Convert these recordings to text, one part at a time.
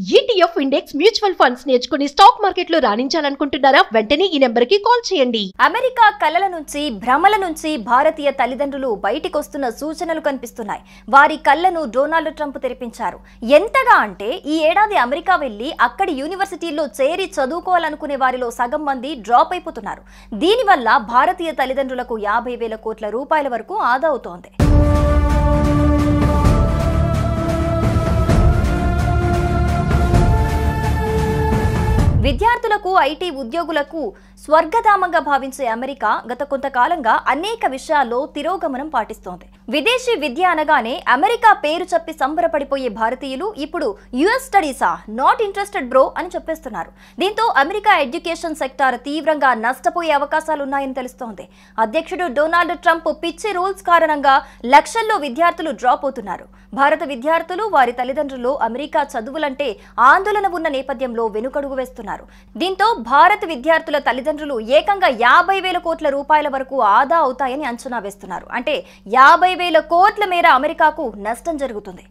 ETF index mutual funds నేర్చుకుని stock మార్కెట్లో రాణించాలనుకుంటున్నారా? వెంటనే ఈ నెంబర్కి కాల్ చేయండి. అమెరికా కలల నుంచి భ్రమల నుంచి భారతీయ తల్లిదండ్రులు బయటికొస్తున్న సూచనలు కనిపిస్తున్నాయి. వారి కళ్ళను డొనాల్డ్ ట్రంప్ తెరిపించారు. ఎంతగా అంటే ఈ ఏడాది అమెరికా వెళ్లి అక్కడి యూనివర్సిటీల్లో చేరి చదువుకోవాలనుకునే వారిలో సగం మంది డ్రాప్ అయిపోతున్నారు. దీనివల్ల భారతీయ తల్లిదండ్రులకు 50,000 కోట్ల రూపాయల వరకు ఆదా అవుతోంది. విద్యార్థులకు ఐటీ ఉద్యోగులకు స్వర్గధామంగా భావించే అమెరికా గత కొంతకాలంగా అనేక విషయాల్లో తిరోగమనం పాటిస్తోంది. విదేశీ విద్య అనగానే అమెరికా పేరు చెప్పి సంబరపడిపోయే భారతీయులు ఇప్పుడు యుఎస్ స్టడీసా, నాట్ ఇంట్రెస్టెడ్ బ్రో అని చెప్పేస్తున్నారు. దీంతో అమెరికా ఎడ్యుకేషన్ సెక్టార్ తీవ్రంగా నష్టపోయే అవకాశాలున్నాయని తెలుస్తోంది. అధ్యక్షుడు డొనాల్డ్ ట్రంప్ పిచ్చి రూల్స్ కారణంగా లక్షల్లో విద్యార్థులు డ్రాప్ అవుతున్నారు. భారత విద్యార్థులు వారి తల్లిదండ్రులు అమెరికా చదువులంటే ఆందోళన ఉన్న నేపథ్యంలో వెనుకడుగు వేస్తున్నారు. దీంతో భారత విద్యార్థుల తల్లిదండ్రులు ఏకంగా 50,000 కోట్ల రూపాయల వరకు ఆదా అవుతాయని అంచనా వేస్తున్నారు. అంటే 50,000 కోట్ల మేర అమెరికాకు నష్టం జరుగుతుంది.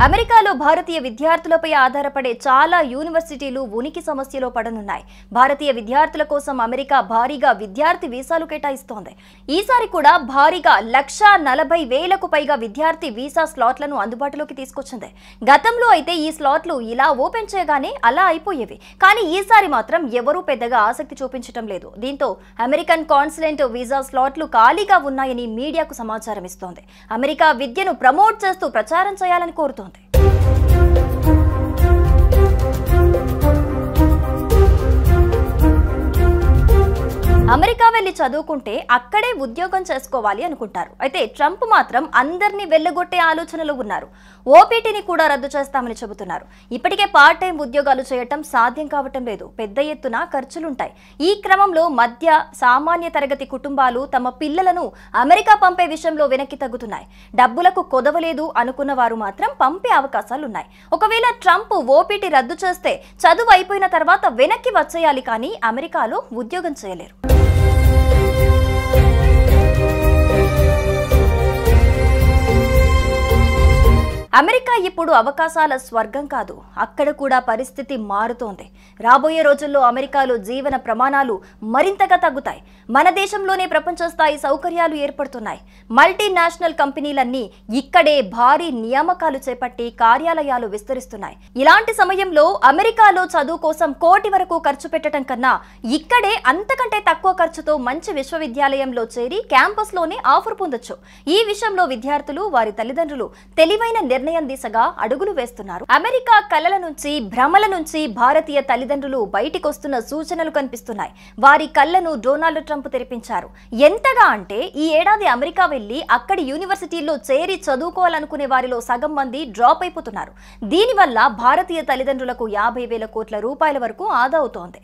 అమెరికాలో భారతీయ విద్యార్థులపై ఆధారపడే చాలా యూనివర్సిటీలు ఉనికి సమస్యలో పడనున్నాయి. భారతీయ విద్యార్థుల కోసం అమెరికా భారీగా విద్యార్థి వీసాలు కేటాయిస్తోంది. ఈసారి కూడా భారీగా 140,000కు పైగా విద్యార్థి వీసా స్లాట్లను అందుబాటులోకి తీసుకొచ్చింది. గతంలో అయితే ఈ స్లాట్లు ఇలా ఓపెన్ చేయగానే అలా అయిపోయేవి. కానీ ఈసారి మాత్రం ఎవరూ పెద్దగా ఆసక్తి చూపించడం లేదు. దీంతో అమెరికన్ కాన్సులేట్ వీసా స్లాట్లు ఖాళీగా ఉన్నాయని మీడియాకు సమాచారం ఇస్తోంది. అమెరికా విద్యను ప్రమోట్ చేస్తూ ప్రచారం చేయాలని కోరుతోంది. అమెరికా వెళ్లి చదువుకుంటే అక్కడే ఉద్యోగం చేసుకోవాలి అనుకుంటారు. అయితే ట్రంప్ మాత్రం అందరినీ వెళ్లగొట్టే ఆలోచనలు ఉన్నారు. ఓపీటీని కూడా రద్దు చేస్తామని చెబుతున్నారు. ఇప్పటికే పార్ట్ టైం ఉద్యోగాలు చేయటం సాధ్యం కావటం లేదు. పెద్ద ఎత్తున ఖర్చులుంటాయి. ఈ క్రమంలో మధ్య సామాన్య తరగతి కుటుంబాలు తమ పిల్లలను అమెరికా పంపే విషయంలో వెనక్కి తగ్గుతున్నాయి. డబ్బులకు కొదవలేదు అనుకున్న వారు మాత్రం పంపే అవకాశాలున్నాయి. ఒకవేళ ట్రంప్ ఓపీటీ రద్దు చేస్తే చదువు అయిపోయిన తర్వాత వెనక్కి వచ్చేయాలి, కానీ అమెరికాలో ఉద్యోగం చేయలేరు. అమెరికా ఇప్పుడు అవకాశాల స్వర్గం కాదు. అక్కడ కూడా పరిస్థితి మారుతోంది. రాబోయే రోజుల్లో అమెరికాలో జీవన ప్రమాణాలు మరింతగా తగ్గుతాయి. మన దేశంలోనే ప్రపంచ స్థాయి సౌకర్యాలు ఏర్పడుతున్నాయి. మల్టీనేషనల్ కంపెనీలన్నీ ఇక్కడే భారీ నియామకాలు చేపట్టి కార్యాలయాలు విస్తరిస్తున్నాయి. ఇలాంటి సమయంలో అమెరికాలో చదువు కోసం కోటి వరకు ఖర్చు పెట్టడం కన్నా ఇక్కడే అంతకంటే తక్కువ ఖర్చుతో మంచి విశ్వవిద్యాలయంలో చేరి క్యాంపస్లోనే ఆఫర్ పొందొచ్చు. ఈ విషయంలో విద్యార్థులు వారి తల్లిదండ్రులు తెలివైన నిర్ణయం దిశగా అడుగులు వేస్తున్నారు. అమెరికా కలల నుంచి భ్రమల నుంచి భారతీయ తల్లిదండ్రులు బయటికొస్తున్న సూచనలు కనిపిస్తున్నాయి. వారి కళ్ళను డొనాల్డ్ ట్రంప్ తెరిపించారు. ఎంతగా అంటే ఈ ఏడాది అమెరికా వెళ్లి అక్కడి యూనివర్సిటీల్లో చేరి చదువుకోవాలనుకునే వారిలో సగం మంది డ్రాప్ అయిపోతున్నారు. దీనివల్ల భారతీయ తల్లిదండ్రులకు 50,000 కోట్ల రూపాయల వరకు ఆదా అవుతోంది.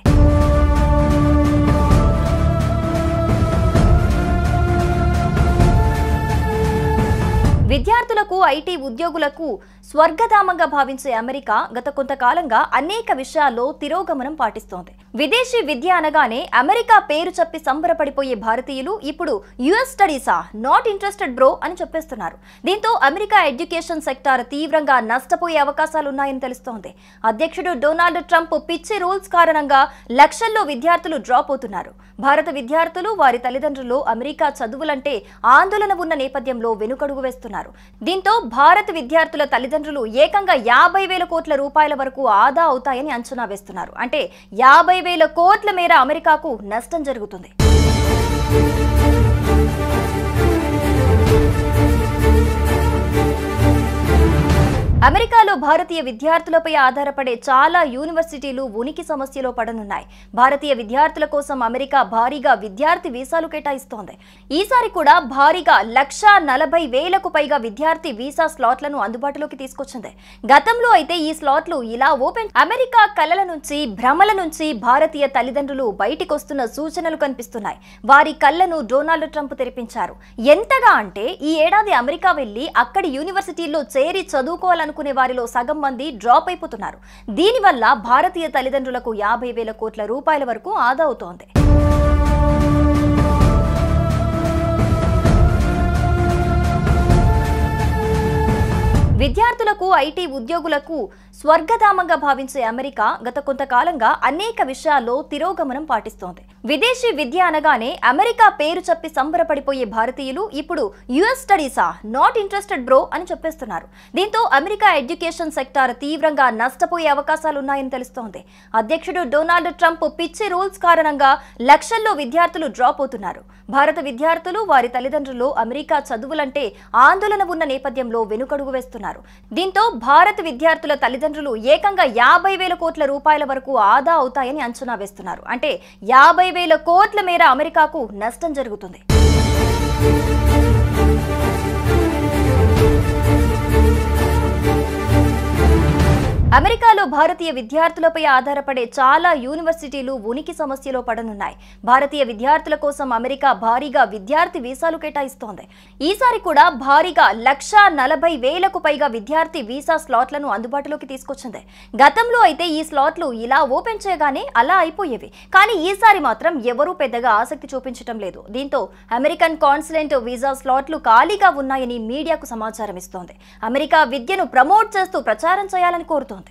విద్యార్థులకు ఐటీ ఉద్యోగులకు స్వర్గధామంగా భావించే అమెరికా గత కొంతకాలంగా అనేక విషయాల్లో తిరోగమనం పాటిస్తోంది. విదేశీ విద్య అనగానే అమెరికా పేరు చెప్పి సంబరపడిపోయే భారతీయులు ఇప్పుడు యుఎస్ స్టడీసా, నాట్ ఇంట్రెస్టెడ్ బ్రో అని చెప్పేస్తున్నారు. దీంతో అమెరికా ఎడ్యుకేషన్ సెక్టార్ తీవ్రంగా నష్టపోయే అవకాశాలున్నాయని తెలుస్తోంది. అధ్యక్షుడు డొనాల్డ్ ట్రంప్ పిచ్చి రూల్స్ కారణంగా లక్షల్లో విద్యార్థులు డ్రాప్ అవుతున్నారు. భారత విద్యార్థులు వారి తల్లిదండ్రులు అమెరికా చదువులంటే ఆందోళన ఉన్న నేపథ్యంలో వెనుకడుగు వేస్తున్నారు. దీంతో భారత విద్యార్థుల తల్లిదండ్రులు ఏకంగా 50,000 కోట్ల రూపాయల వరకు ఆదా అవుతాయని అంచనా వేస్తున్నారు. అంటే 50,000 కోట్ల మేర అమెరికాకు నష్టం జరుగుతుంది. అమెరికాలో భారతీయ విద్యార్థులపై ఆధారపడే చాలా యూనివర్సిటీలు ఉనికి సమస్యలో పడనున్నాయి. భారతీయ విద్యార్థుల కోసం అమెరికా భారీగా విద్యార్థి వీసాలు కేటాయిస్తోంది. ఈసారి కూడా భారీగా 140,000కు పైగా విద్యార్థి వీసా స్లాట్లను అందుబాటులోకి తీసుకొచ్చింది. గతంలో అయితే ఈ స్లాట్లు ఇలా ఓపెన్. అమెరికా కలల నుంచి భ్రమల నుంచి భారతీయ తల్లిదండ్రులు బయటికొస్తున్న సూచనలు కనిపిస్తున్నాయి. వారి కళ్ళను డొనాల్డ్ ట్రంప్ తెరిపించారు. ఎంతగా అంటే ఈ ఏడాది అమెరికా వెళ్లి అక్కడి యూనివర్సిటీల్లో చేరి చదువుకోవాలనుకునే వారిలో సగం మంది డ్రాప్ అయిపోతున్నారు. దీనివల్ల భారతీయ తల్లిదండ్రులకు 50,000 కోట్ల రూపాయల వరకు ఆదా అవుతోంది. విద్యార్థులకు ఐటీ ఉద్యోగులకు స్వర్గధామంగా భావించే అమెరికా గత కొంతకాలంగా అనేక విషయాల్లో తిరోగమనం పాటిస్తోంది. విదేశీ విద్య అనగానే అమెరికా పేరు చెప్పి సంబరపడిపోయే భారతీయులు ఇప్పుడు యుఎస్ స్టడీసా, నాట్ ఇంట్రెస్టెడ్ బ్రో అని చెప్పేస్తున్నారు. దీంతో అమెరికా ఎడ్యుకేషన్ సెక్టార్ తీవ్రంగా నష్టపోయే అవకాశాలున్నాయని తెలుస్తోంది. అధ్యక్షుడు డొనాల్డ్ ట్రంప్ పిచ్చి రూల్స్ కారణంగా లక్షల్లో విద్యార్థులు డ్రాప్ అవుతున్నారు. భారత విద్యార్థులు, వారి తల్లిదండ్రులు అమెరికా చదువులంటే ఆందోళన ఉన్న నేపథ్యంలో వెనుకడుగు వేస్తున్నారు. దీంతో భారత విద్యార్థుల తల్లిదండ్రులు ఏకంగా 50,000 కోట్ల రూపాయల వరకు ఆదా అవుతాయని అంచనా వేస్తున్నారు. అంటే 50,000 కోట్ల మేర అమెరికాకు నష్టం జరుగుతుంది. అమెరికాలో భారతీయ విద్యార్థులపై ఆధారపడే చాలా యూనివర్సిటీలు ఉనికి సమస్యలో పడనున్నాయి. భారతీయ విద్యార్థుల కోసం అమెరికా భారీగా విద్యార్థి వీసాలు కేటాయిస్తోంది. ఈసారి కూడా భారీగా 140,000కు పైగా విద్యార్థి వీసా స్లాట్లను అందుబాటులోకి తీసుకొచ్చింది. గతంలో అయితే ఈ స్లాట్లు ఇలా ఓపెన్ చేయగానే అలా అయిపోయేవి. కానీ ఈసారి మాత్రం ఎవరూ పెద్దగా ఆసక్తి చూపించడం లేదు. దీంతో అమెరికన్ కాన్సులేట్ వీసా స్లాట్లు ఖాళీగా ఉన్నాయని మీడియాకు సమాచారం ఇస్తోంది. అమెరికా విద్యను ప్రమోట్ చేస్తూ ప్రచారం చేయాలని కోరుతోంది.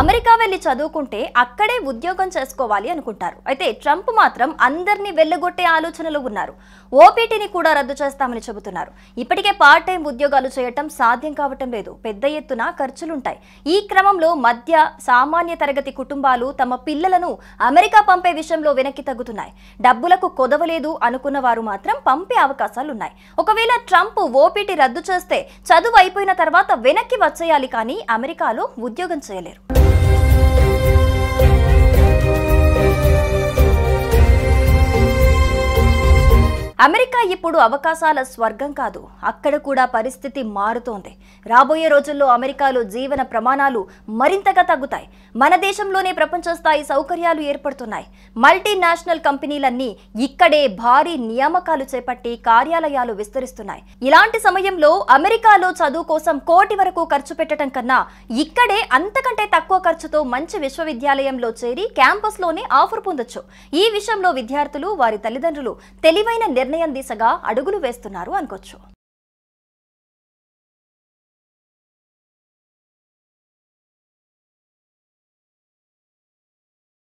అమెరికా వెళ్లి చదువుకుంటే అక్కడే ఉద్యోగం చేసుకోవాలి అనుకుంటారు. అయితే ట్రంప్ మాత్రం అందరినీ వెళ్లగొట్టే ఆలోచనలో ఉన్నారు. ఓపీటీని కూడా రద్దు చేస్తామని చెబుతున్నారు. ఇప్పటికే పార్ట్ టైం ఉద్యోగాలు చేయటం సాధ్యం కావటం లేదు. పెద్ద ఎత్తున ఖర్చులుంటాయి. ఈ క్రమంలో మధ్య సామాన్య తరగతి కుటుంబాలు తమ పిల్లలను అమెరికా పంపే విషయంలో వెనక్కి తగ్గుతున్నాయి. డబ్బులకు కొదవలేదు అనుకున్న వారు మాత్రం పంపే అవకాశాలున్నాయి. ఒకవేళ ట్రంప్ ఓపీటీ రద్దు చేస్తే చదువు అయిపోయిన తర్వాత వెనక్కి వచ్చేయాలి, కానీ అమెరికాలో ఉద్యోగం చేయలేరు. అమెరికా ఇప్పుడు అవకాశాల స్వర్గం కాదు, అక్కడ కూడా పరిస్థితి మారుతోంది. రాబోయే రోజుల్లో అమెరికాలో జీవన ప్రమాణాలు మరింతగా తగ్గుతాయి. మన దేశంలోనే ప్రపంచ స్థాయి సౌకర్యాలు ఏర్పడుతున్నాయి. మల్టీనేషనల్ కంపెనీలన్నీ ఇక్కడే భారీ నియామకాలు చేపట్టి కార్యాలయాలు విస్తరిస్తున్నాయి. ఇలాంటి సమయంలో అమెరికాలో చదువు కోసం కోటి వరకు ఖర్చు పెట్టడం కన్నా ఇక్కడే అంతకంటే తక్కువ ఖర్చుతో మంచి విశ్వవిద్యాలయంలో చేరి క్యాంపస్లోనే ఆఫర్ పొందొచ్చు. ఈ విషయంలో విద్యార్థులు, వారి తల్లిదండ్రులు తెలివైన నిర్ణయం దిశగా అడుగులు వేస్తున్నారు అనుకోవచ్చు.